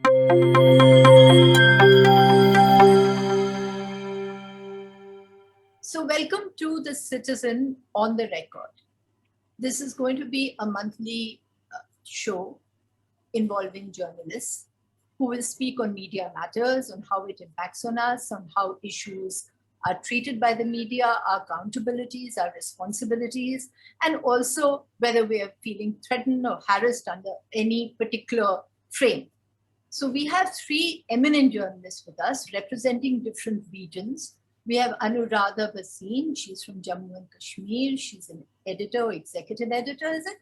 So, welcome to The Citizen on the Record. This is going to be a monthly show involving journalists who will speak on media matters, on how it impacts on us, on how issues are treated by the media, our accountabilities, our responsibilities, and also whether we are feeling threatened or harassed under any particular frame. So we have three eminent journalists with us representing different regions. We have Anuradha Bhasin. She's from Jammu and Kashmir. She's an editor or executive editor, is it?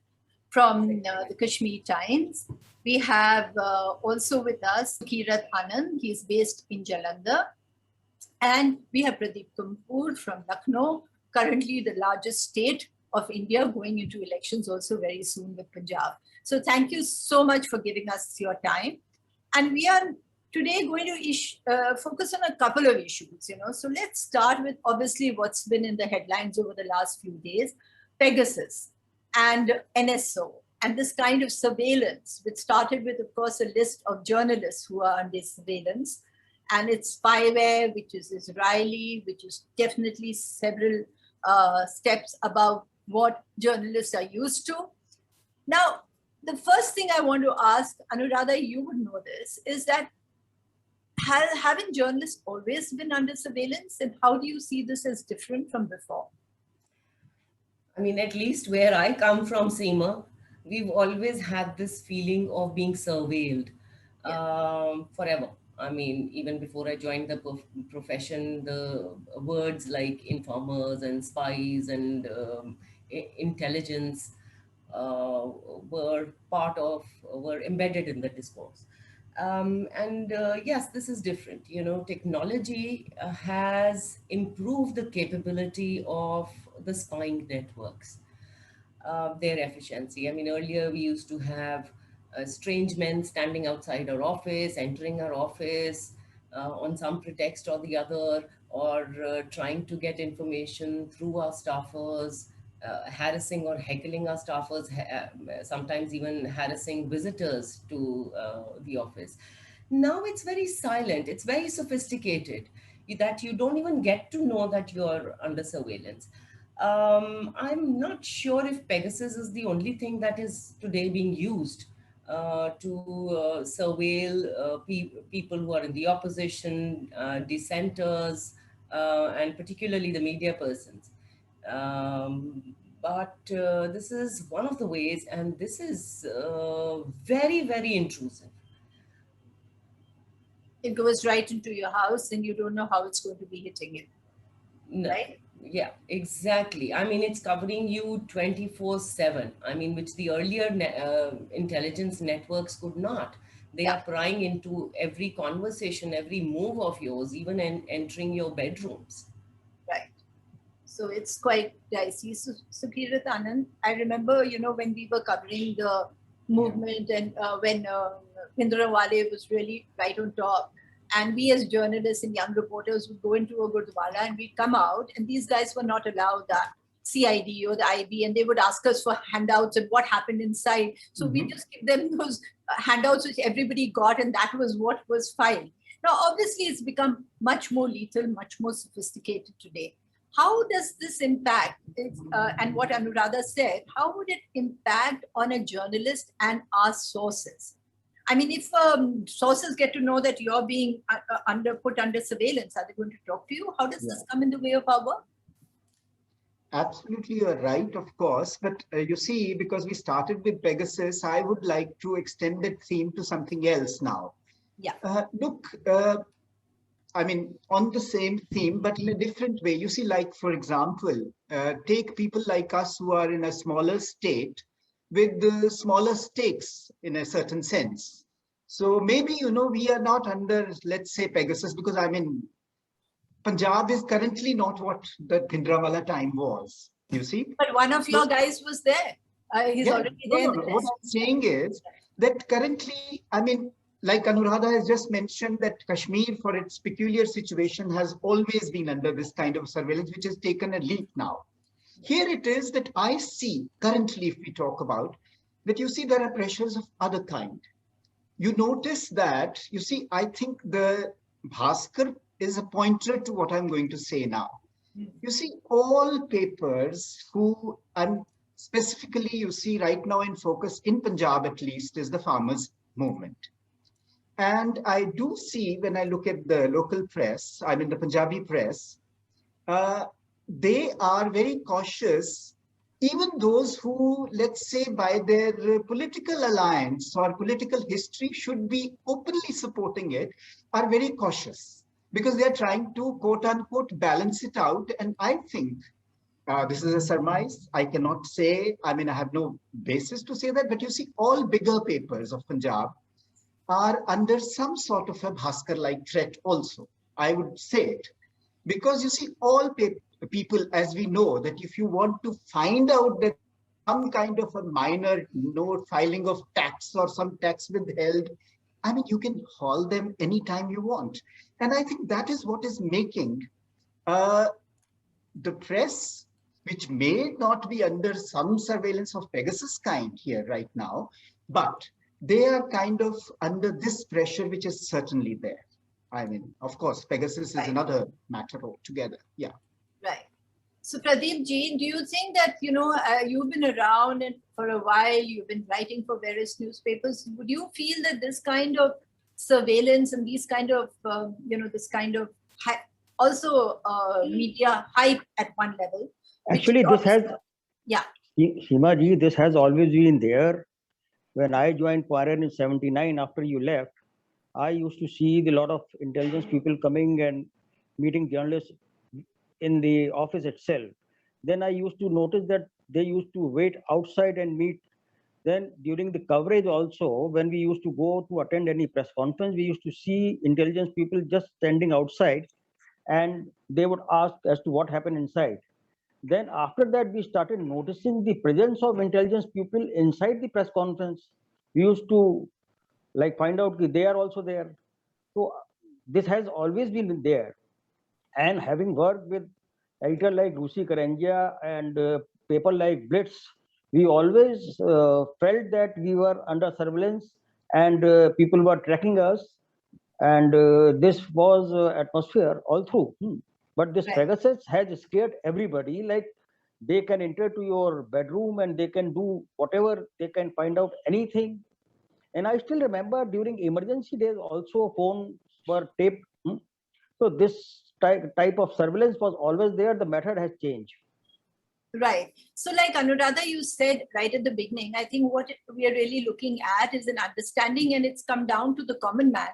From the Kashmir Times. We have also with us Sukirat Singh. He's based in Jalandhar. And we have Pradeep Kapoor from Lucknow, currently the largest state of India, going into elections also very soon with Punjab. So thank you so much for giving us your time. And we are today going to focus on a couple of issues, So let's start with obviously what's been in the headlines over the last few days, Pegasus and NSO, and this kind of surveillance, which started with, of course, a list of journalists who are under surveillance. And it's spyware, which is Israeli, which is definitely several steps above what journalists are used to. Now, the first thing I want to ask, Anuradha, you would know this, is that haven't journalists always been under surveillance? And how do you see this as different from before? I mean, at least where I come from, Seema, we've always had this feeling of being surveilled forever. I mean, even before I joined the profession, the words like informers and spies and intelligence were embedded in the discourse. Yes, this is different. Technology has improved the capability of the spying networks, their efficiency. I mean, earlier we used to have strange men standing outside our office, entering our office on some pretext or the other, or trying to get information through our staffers, harassing or heckling our staffers, sometimes even harassing visitors to the office. Now it's very silent, it's very sophisticated, that you don't even get to know that you're under surveillance. I'm not sure if Pegasus is the only thing that is today being used to surveil people who are in the opposition, dissenters, and particularly the media persons. But this is one of the ways, and this is very, very intrusive. It goes right into your house and you don't know how it's going to be hitting you. No. Right? Yeah, exactly. I mean, it's covering you 24/7. I mean, which the earlier intelligence networks could not. They are prying into every conversation, every move of yours, even entering your bedrooms. Right. So it's quite dicey. So, Sukirat Anand, I remember, when we were covering the movement and when Bhindranwale was really right on top. And we as journalists and young reporters would go into a Gurdwara and we'd come out, and these guys were not allowed that CID or the IB, and they would ask us for handouts and what happened inside. So we just give them those handouts which everybody got, and that was what was filed. Now, obviously, it's become much more lethal, much more sophisticated today. How does this impact, and what Anuradha said, how would it impact on a journalist and our sources? I mean, if sources get to know that you're being put under surveillance, are they going to talk to you? How does this come in the way of our work? Absolutely, you're right, of course. But you see, because we started with Pegasus, I would like to extend that theme to something else now. Yeah. Look, I mean, on the same theme, but in a different way. You see, like, for example, take people like us who are in a smaller state with the smaller stakes in a certain sense. So maybe, we are not under, let's say, Pegasus, because I mean, Punjab is currently not what the Bhindranwale time was, you see. But one of your guys was there. He's already there. What I'm saying is that currently, I mean, like Anuradha has just mentioned, that Kashmir, for its peculiar situation, has always been under this kind of surveillance, which has taken a leap now. Here it is that I see currently, if we talk about, that you see there are pressures of other kind. you notice that, you see, I think the Bhaskar is a pointer to what I'm going to say now. You see, all papers who, and specifically, you see, right now in focus in Punjab at least, is the farmers' movement. And I do see when I look at the local press, I mean the Punjabi press, uh, they are very cautious. Even those who, let's say, by their political alliance or political history should be openly supporting it, are very cautious because they are trying to, quote unquote, balance it out. And I think this is a surmise. I cannot say, I mean, I have no basis to say that, but you see, all bigger papers of Punjab are under some sort of a Bhaskar-like threat also. I would say it. Because you see, all people, as we know, that if you want to find out that some kind of a minor note filing of tax or some tax withheld, I mean, you can haul them anytime you want. And I think that is what is making uh, the press, which may not be under some surveillance of Pegasus kind here right now, but they are kind of under this pressure, which is certainly there. I mean, of course, Pegasus is another matter altogether. Yeah. Right. So Pradeep ji, do you think that, you've been around and for a while, you've been writing for various newspapers. Would you feel that this kind of surveillance and these kind of, this kind of also media hype at one level? Actually, this has, yeah. Seema ji, this has always been there. When I joined Pioneer in 79, after you left, I used to see a lot of intelligence people coming and meeting journalists in the office itself. Then I used to notice that they used to wait outside and meet. Then during the coverage also, when we used to go to attend any press conference, we used to see intelligence people just standing outside and they would ask as to what happened inside. Then after that, we started noticing the presence of intelligence people inside the press conference. We used to find out that they are also there. So this has always been there. And having worked with editor like Lucy Karangia and paper like Blitz, we always felt that we were under surveillance and people were tracking us. And this was atmosphere all through. But this Pegasus has scared everybody. Like they can enter to your bedroom and they can do whatever, they can find out anything. And I still remember during emergency days also phones were taped. So this type of surveillance was always there. The method has changed. Right. So like Anuradha, you said right at the beginning, I think what we are really looking at is an understanding, and it's come down to the common man,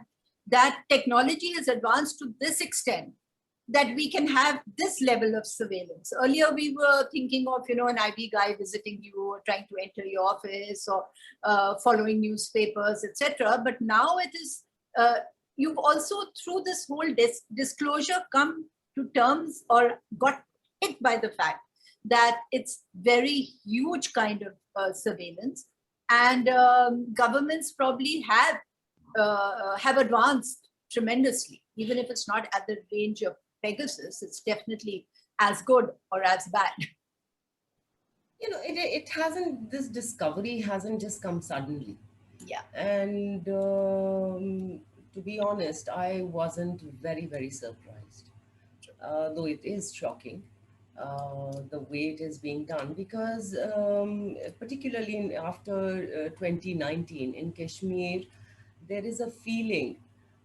that technology has advanced to this extent that we can have this level of surveillance. Earlier, we were thinking of, an IB guy visiting you or trying to enter your office or following newspapers, etc. But now it is, you've also, through this whole disclosure, come to terms or got hit by the fact that it's very huge kind of surveillance, and governments probably have advanced tremendously. Even if it's not at the range of Pegasus, it's definitely as good or as bad. It hasn't, this discovery hasn't just come suddenly. Yeah. And to be honest, I wasn't very, very surprised, though it is shocking. The way it is being done, because particularly after 2019 in Kashmir, there is a feeling,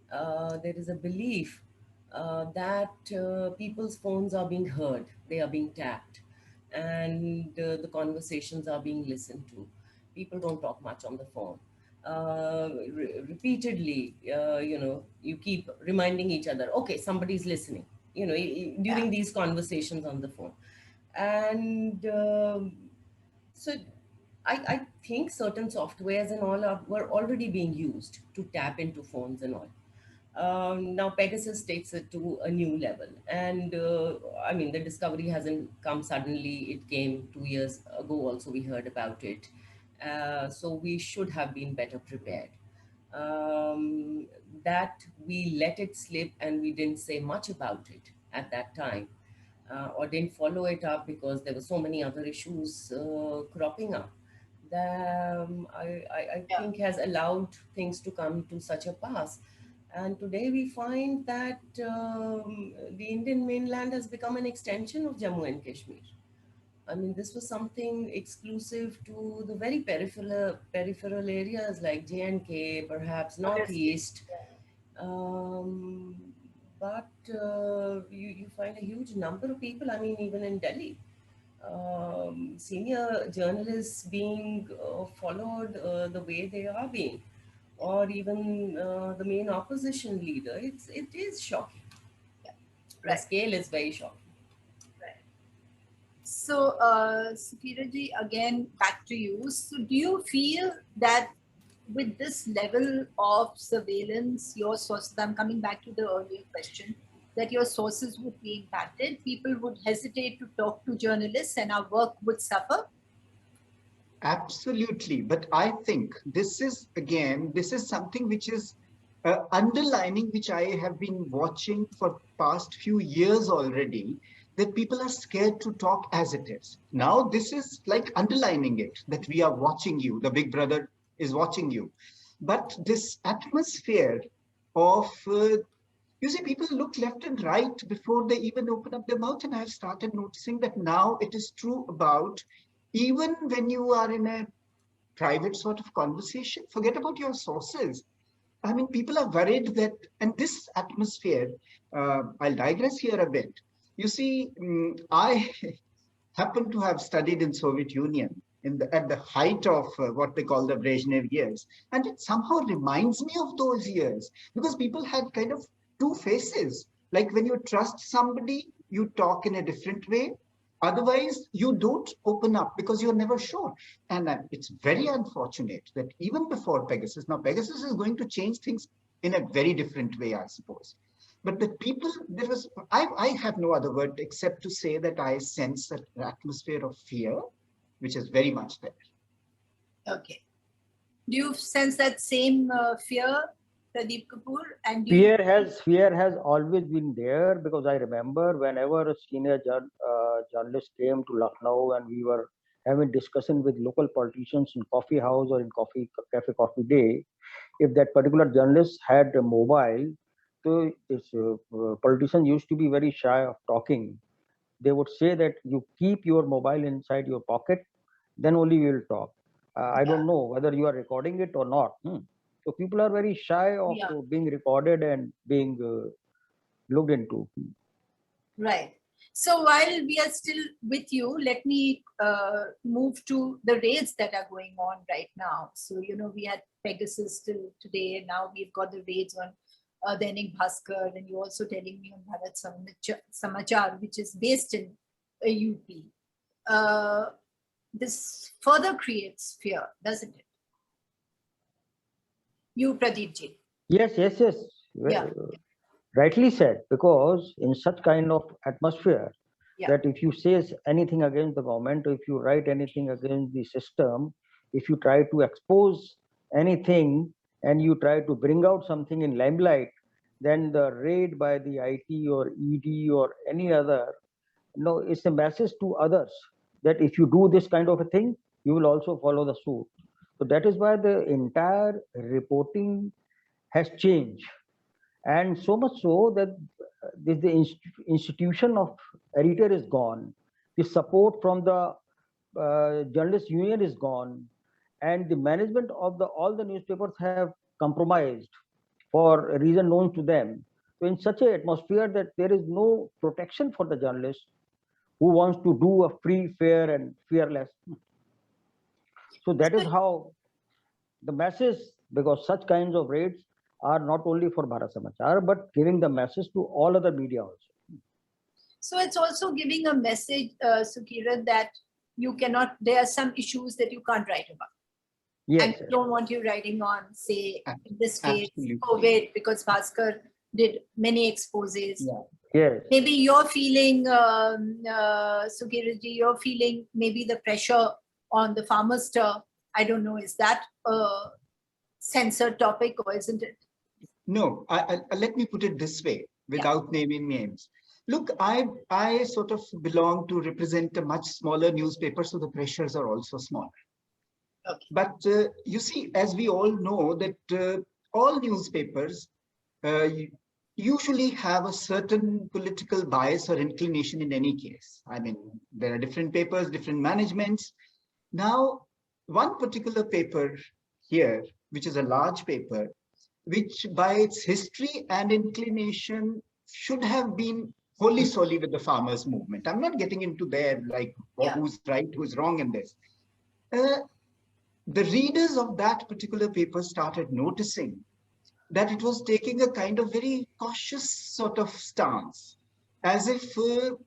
there is a belief that people's phones are being heard, they are being tapped, and the conversations are being listened to. People don't talk much on the phone. Repeatedly, you keep reminding each other, okay, somebody's listening, during these conversations on the phone. And so I think certain softwares and all were already being used to tap into phones and all. Now Pegasus takes it to a new level. And I mean, the discovery hasn't come suddenly. It came 2 years ago also, we heard about it. So we should have been better prepared. That we let it slip and we didn't say much about it at that time, or didn't follow it up because there were so many other issues cropping up. I think has allowed things to come to such a pass. And today we find that the Indian mainland has become an extension of Jammu and Kashmir. I mean, this was something exclusive to the very peripheral areas like J&K, perhaps Honestly. Northeast. Um, but you find a huge number of people, I mean, even in Delhi, senior journalists being followed the way they are being, or even the main opposition leader. It is shocking. Yeah. The Right. scale is very shocking. Right. So, Sukiraji, again, back to you. So, do you feel that with this level of surveillance, your sources, I'm coming back to the earlier question, that your sources would be impacted, people would hesitate to talk to journalists and our work would suffer? Absolutely. But I think this is, again, this is something which is underlining, which I have been watching for past few years already, that people are scared to talk as it is. Now, this is like underlining it, that we are watching you, the big brother is watching you. But this atmosphere of, you see, people look left and right before they even open up their mouth. And I've started noticing that now it is true about even when you are in a private sort of conversation, forget about your sources. I mean, people are worried that, and this atmosphere, I'll digress here a bit. You see, I happen to have studied in Soviet Union at the height of what they call the Brezhnev years. And it somehow reminds me of those years because people had kind of two faces. Like when you trust somebody, you talk in a different way. Otherwise, you don't open up because you're never sure. And it's very unfortunate that even before Pegasus, now Pegasus is going to change things in a very different way, I suppose. But the people, I have no other word except to say that I sense an atmosphere of fear, which is very much there. Okay. Do you sense that same fear, Pradeep Kapoor? And do Fear has always been there because I remember whenever a senior journalist came to Lucknow and we were having discussion with local politicians in coffee house or in coffee day, if that particular journalist had a mobile, so this politician used to be very shy of talking. They would say that you keep your mobile inside your pocket, then only we will talk. I yeah, don't know whether you are recording it or not. So people are very shy of yeah, being recorded and being looked into. right. So while we are still with you, let me move to the raids that are going on right now. So, you know, we had Pegasus till today, and now we've got the raids on Dainik Bhaskar, and you're also telling me on Bharat Samachar, which is based in UP. This further creates fear, doesn't it? You, Pradeep ji. Yes. Yeah. Rightly said, because in such kind of atmosphere, Yeah. that if you say anything against the government, or if you write anything against the system, if you try to expose anything and you try to bring out something in limelight, then the raid by the IT or ED or any other, no, it's a message to others that if you do this kind of a thing, you will also follow the suit. So that is why the entire reporting has changed, and so much so that the institution of editor is gone, the support from the journalist union is gone, and the management of all the newspapers have compromised for a reason known to them. So in such an atmosphere that there is no protection for the journalist who wants to do a free, fair, and fearless. So that is how the message, because such kinds of raids are not only for Bharat Samachar, but giving the message to all other media also. So it's also giving a message, Sukirat, that you cannot, there are some issues that you can't write about. Yes, And we don't want you writing on, say, in this case, Absolutely. COVID, because Bhaskar did many exposes. Yeah. yes. Maybe you're feeling, Sukirat ji, you're feeling maybe the pressure on the farmer stir. I don't know, is that a censored topic or isn't it? No, let me put it this way, without naming names. Look, I sort of belong to represent a much smaller newspaper, so the pressures are also smaller. Okay. But you see, as we all know, that all newspapers usually have a certain political bias or inclination in any case. I mean, there are different papers, different managements. Now, one particular paper here, which is a large paper, which by its history and inclination should have been wholly solely with the farmers movement. I'm not getting into there like Yeah. who's right, who's wrong in this. Uh, the readers of that particular paper started noticing that it was taking a kind of very cautious sort of stance, as if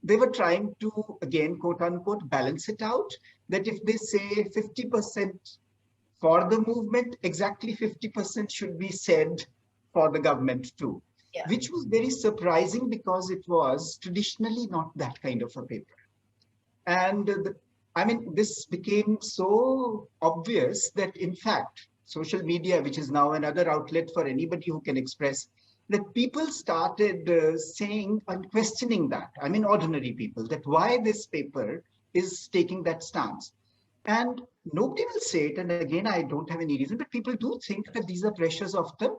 they were trying to, again, quote unquote, balance it out. That if they say 50% for the movement, exactly 50% should be said for the government too, Yeah. which was very surprising because it was traditionally not that kind of a paper. And I mean, this became so obvious that, in fact, social media, which is now another outlet for anybody who can express, that people started saying and questioning that. I mean, ordinary people, that why this paper is taking that stance. And nobody will say it. And again, I don't have any reason, but people do think that these are pressures of the,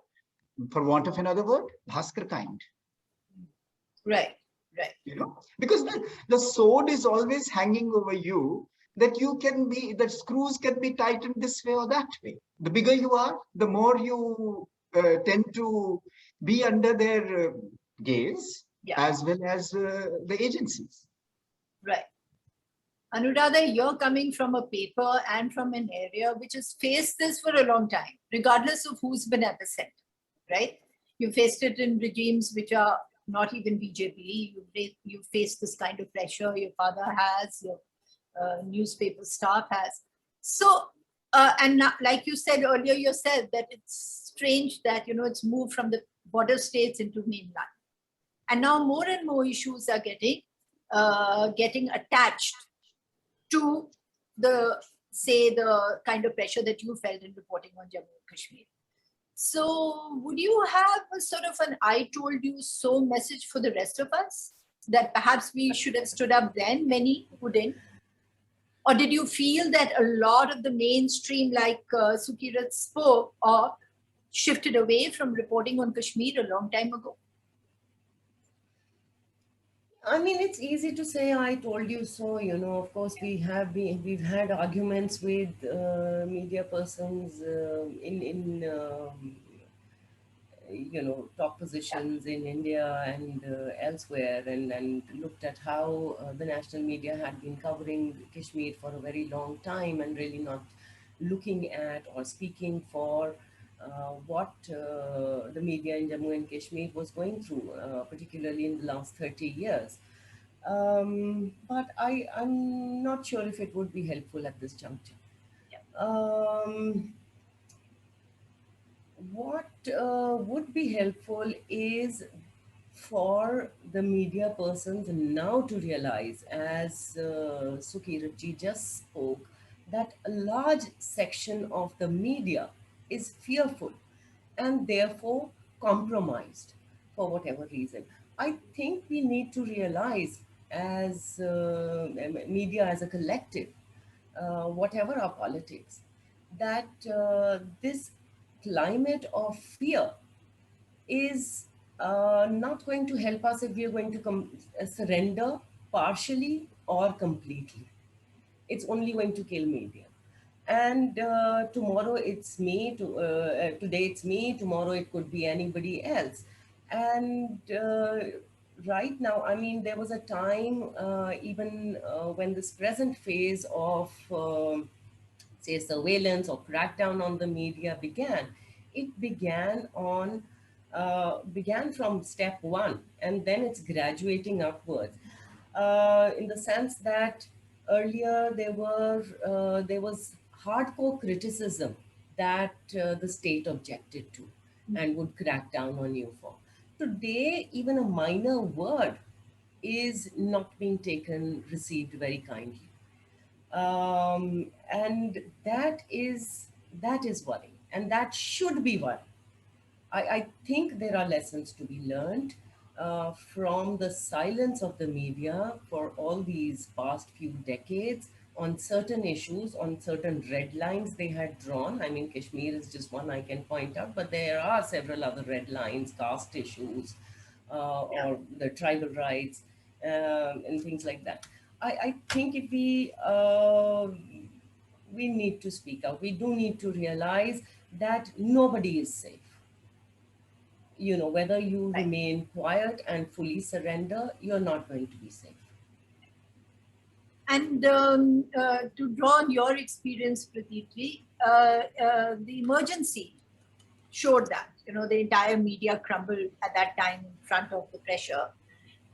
for want of another word, Bhaskar kind. Right. Right. You know, because the sword is always hanging over you, that you can be, that screws can be tightened this way or that way. The bigger you are, the more you tend to be under their gaze, Yeah. as well as the agencies. Right. Anuradha, you're coming from a paper and from an area which has faced this for a long time, regardless of who's been at the center, right? You faced it in regimes which are not even BJP. You faced this kind of pressure. Your father has, your newspaper staff has. So, and now, like you said earlier yourself, that it's strange that, you know, it's moved from the border states into mainland. And now more and more issues are getting attached to the, say, the kind of pressure that you felt in reporting on Jammu and Kashmir. So would you have a sort of an "I told you so" message for the rest of us, that perhaps we should have stood up then, many who didn't? Or did you feel that a lot of the mainstream, like Sukirat spoke, or shifted away from reporting on Kashmir a long time ago? I mean, it's easy to say "I told you so." You know, of course, we've had arguments with media persons in top positions in India and elsewhere, and looked at how the national media had been covering Kashmir for a very long time and really not looking at or speaking for what the media in Jammu and Kashmir was going through, particularly in the last 30 years. But I'm not sure if it would be helpful at this juncture. What would be helpful is for the media persons now to realize, as Sukirat ji just spoke, that a large section of the media is fearful and therefore compromised for whatever reason. I think we need to realize, as media as a collective, whatever our politics, that this climate of fear is not going to help us if we are going to surrender partially or completely. It's only going to kill media. And tomorrow it's me, today it's me, tomorrow it could be anybody else. And right now, I mean, there was a time, even when this present phase of say surveillance or crackdown on the media began, it began from step one, and then it's graduating upwards, in the sense that earlier there was hardcore criticism that the state objected to and would crack down on you for. Today, even a minor word is not being received very kindly, and that is worrying, and that should be worrying. I think there are lessons to be learned from the silence of the media for all these past few decades, on certain issues, on certain red lines they had drawn. I mean, Kashmir is just one I can point out, but there are several other red lines, caste issues, or the tribal rights, and things like that. I think if we need to speak out. We do need to realize that nobody is safe. You know, whether you Right. remain quiet and fully surrender, you're not going to be safe. And to draw on your experience, Pradeep, the emergency showed that, the entire media crumbled at that time in front of the pressure.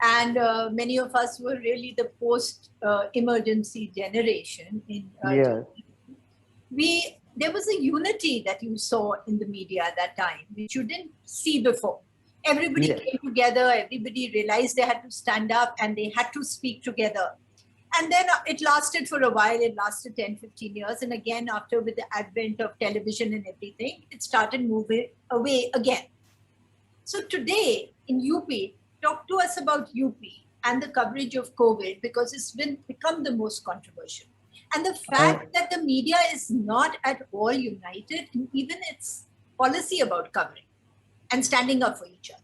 And many of us were really the post-emergency generation. Yes. There was a unity that you saw in the media at that time, which you didn't see before. Everybody Yes. came together, everybody realized they had to stand up and they had to speak together. And then it lasted for a while, it lasted 10, 15 years. And again, after with the advent of television and everything, it started moving away again. So today in UP, talk to us about UP and the coverage of COVID, because it's become the most controversial. And the fact that the media is not at all united in even its policy about covering and standing up for each other.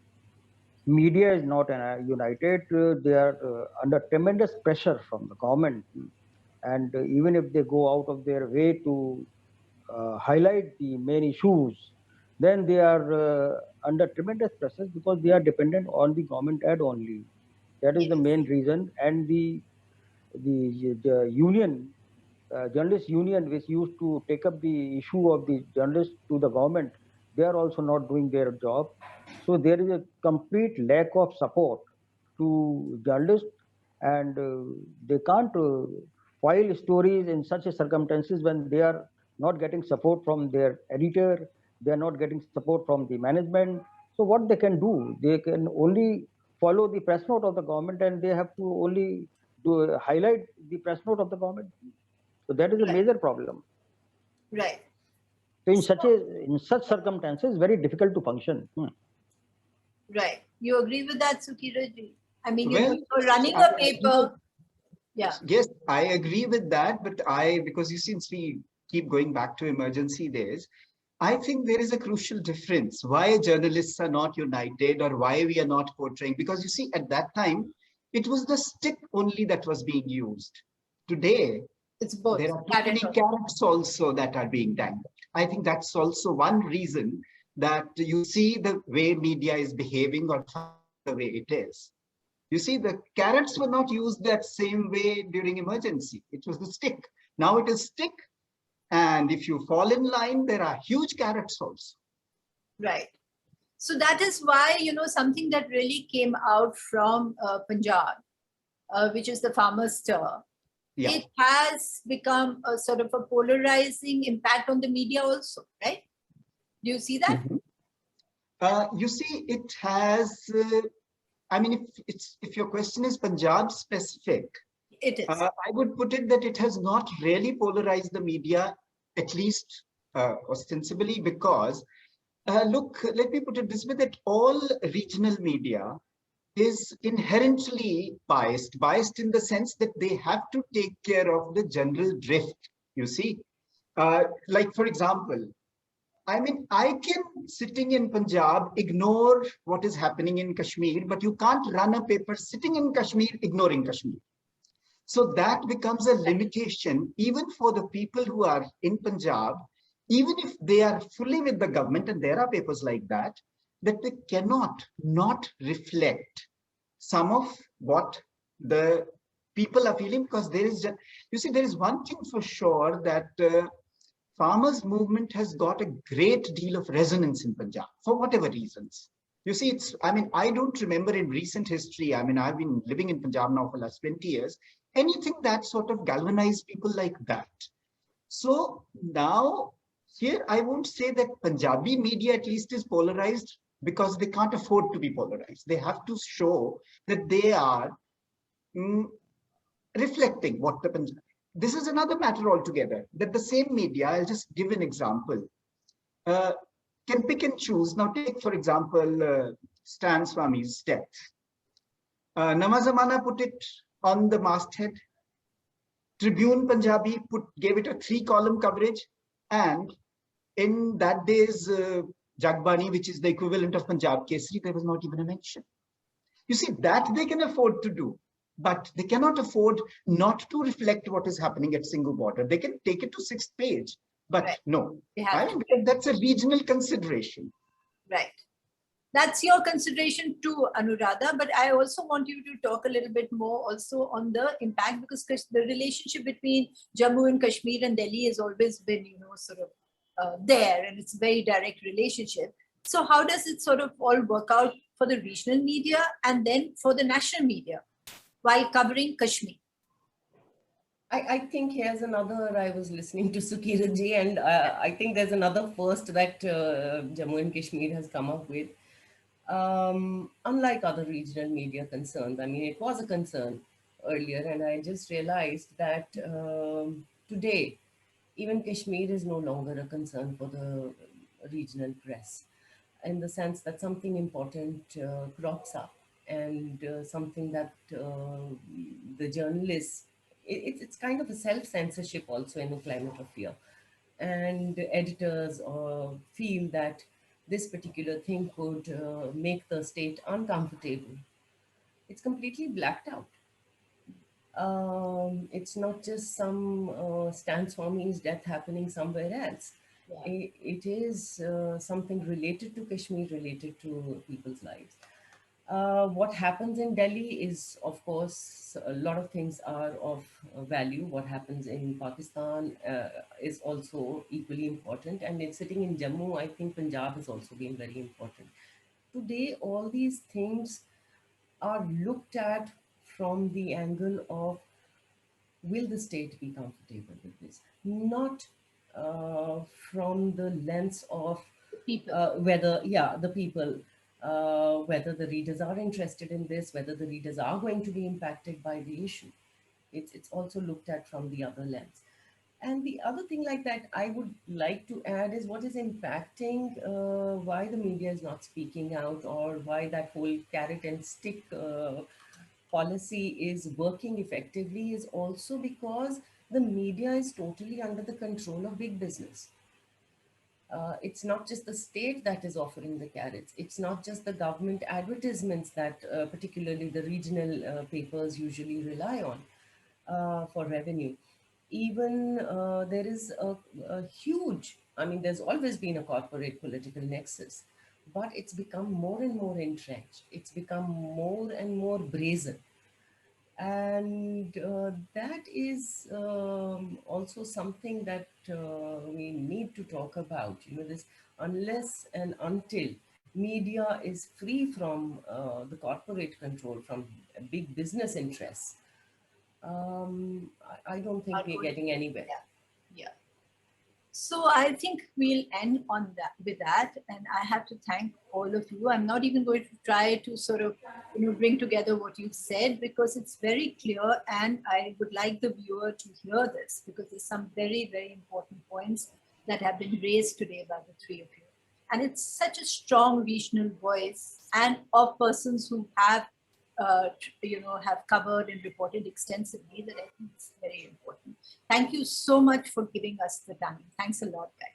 Media is not united. They are under tremendous pressure from the government. And even if they go out of their way to highlight the main issues, then they are under tremendous pressure because they are dependent on the government ad only. That is the main reason. And the union, journalist union, which used to take up the issue of the journalists to the government, they are also not doing their job. So there is a complete lack of support to journalists, and they can't file stories in such a circumstances when they are not getting support from their editor, they are not getting support from the management. So what they can do, they can only follow the press note of the government, and they have to only highlight the press note of the government. So that is a major problem. Right. So in such circumstances, very difficult to function. Right. You agree with that, Sukirat? I mean, Well, you're running a paper. Yeah. Yes, I agree with that. But because since we keep going back to emergency days, I think there is a crucial difference why journalists are not united or why we are not portraying. Because you see, at that time, it was the stick only that was being used. Today, it's both. There are too many carrots also that are being dangled. I think that's also one reason that you see the way media is behaving or the way it is. You see, the carrots were not used that same way during emergency. It was the stick. Now it is stick. And if you fall in line, there are huge carrots also. Right. So that is why, something that really came out from Punjab, which is the farmer's stir. Yeah. It has become a sort of a polarizing impact on the media also, right? Do you see that? Mm-hmm. You see, it has, I mean, if your question is Punjab specific, it is. I would put it that it has not really polarized the media, at least ostensibly, because, look, let me put it this way, that all regional media is inherently biased in the sense that they have to take care of the general drift, you see. Like, for example, I mean, I can, sitting in Punjab, ignore what is happening in Kashmir, but you can't run a paper sitting in Kashmir, ignoring Kashmir. So that becomes a limitation, even for the people who are in Punjab, even if they are fully with the government, and there are papers like that they cannot not reflect some of what the people are feeling, because there is, you see, there is one thing for sure, that farmers movement has got a great deal of resonance in Punjab for whatever reasons. You see, I mean, I don't remember in recent history, I mean, I've been living in Punjab now for the last 20 years, anything that sort of galvanized people like that. So now, here, I won't say that Punjabi media at least is polarized, because they can't afford to be polarized. They have to show that they are reflecting what the Punjab. This is another matter altogether, that the same media, I'll just give an example, can pick and choose. Now take, for example, Stan Swami's death. Namazamana put it on the masthead. Tribune Punjabi gave it a 3-column coverage, and in that day's Jagbani, which is the equivalent of Punjab Kesari, there was not even a mention. You see, that they can afford to do, but they cannot afford not to reflect what is happening at single border. They can take it to 6th page, but right. no, I mean, that's a regional consideration. Right. That's your consideration too, Anuradha, but I also want you to talk a little bit more also on the impact, because the relationship between Jammu and Kashmir and Delhi has always been, sort of there, and it's a very direct relationship. So how does it sort of all work out for the regional media and then for the national media while covering Kashmir? I think here's another, I was listening to Sukirat ji, and I think there's another first that Jammu and Kashmir has come up with. Unlike other regional media concerns, I mean, it was a concern earlier, and I just realized that today, even Kashmir is no longer a concern for the regional press, in the sense that something important crops up, and something that the journalists, it's kind of a self-censorship also in a climate of fear. And editors feel that this particular thing could make the state uncomfortable. It's completely blacked out. It's not just some Stan Swami's death happening somewhere else. Yeah. It is something related to Kashmir, related to people's lives. What happens in Delhi is, of course, a lot of things are of value. What happens in Pakistan is also equally important. And in sitting in Jammu, I think Punjab has also been very important. Today, all these things are looked at from the angle of, will the state be comfortable with this? Not from the lens of People. the people, whether the readers are interested in this, whether the readers are going to be impacted by the issue. It's also looked at from the other lens. And the other thing like that I would like to add is what is impacting why the media is not speaking out, or why that whole carrot and stick policy is working effectively, is also because the media is totally under the control of big business. It's not just the state that is offering the carrots. It's not just the government advertisements that particularly the regional papers usually rely on for revenue. Even there is a huge, I mean, there's always been a corporate political nexus, but it's become more and more entrenched. It's become more and more brazen. And that is also something that we need to talk about. This, unless and until media is free from the corporate control, from big business interests, I don't think we're getting anywhere. Yeah. So I think we'll end on that with that, and I have to thank all of you. I'm not even going to try to sort of bring together what you've said, because it's very clear, and I would like the viewer to hear this, because there's some very, very important points that have been raised today by the three of you. And it's such a strong regional voice, and of persons who have have covered and reported extensively, that I think it's very important. Thank you so much for giving us the time. Thanks a lot, guys.